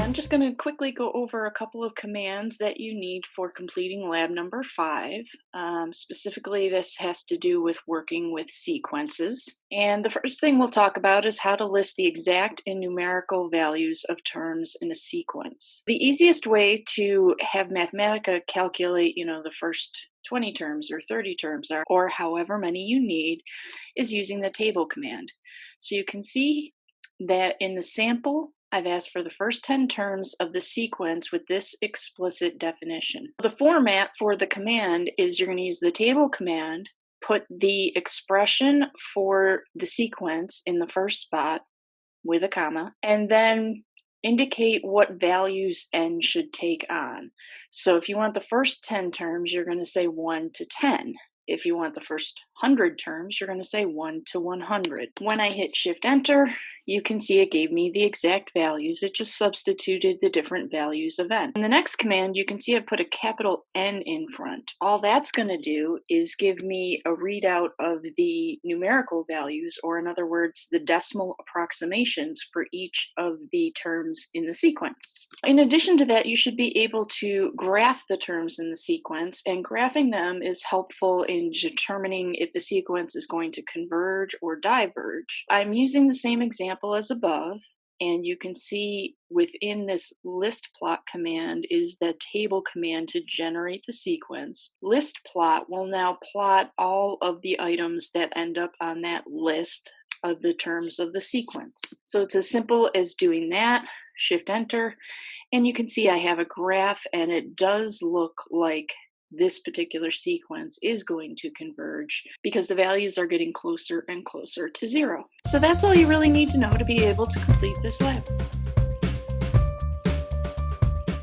I'm just going to quickly go over a couple of commands that you need for completing lab number 5. Specifically, this has to do with working with sequences. And the first thing we'll talk about is how to list the exact and numerical values of terms in a sequence. The easiest way to have Mathematica calculate, the first 20 terms or 30 terms or however many you need is using the table command. So you can see that in the sample, I've asked for the first 10 terms of the sequence with this explicit definition. The format for the command is you're going to use the table command, put the expression for the sequence in the first spot with a comma, and then indicate what values n should take on. So if you want the first 10 terms, you're going to say 1 to 10. If you want the first 100 terms, you're going to say 1 to 100. When I hit Shift Enter, you can see it gave me the exact values. It just substituted the different values of n. In the next command, you can see I put a capital N in front. All that's going to do is give me a readout of the numerical values, or in other words, the decimal approximations for each of the terms in the sequence. In addition to that, you should be able to graph the terms in the sequence, and graphing them is helpful in determining if the sequence is going to converge or diverge. I'm using the same example as above, and you can see within this list plot command is the table command to generate the sequence. List plot will now plot all of the items that end up on that list of the terms of the sequence. So it's as simple as doing that. Shift Enter, and you can see I have a graph, and it does look like this particular sequence is going to converge because the values are getting closer and closer to 0. So that's all you really need to know to be able to complete this lab.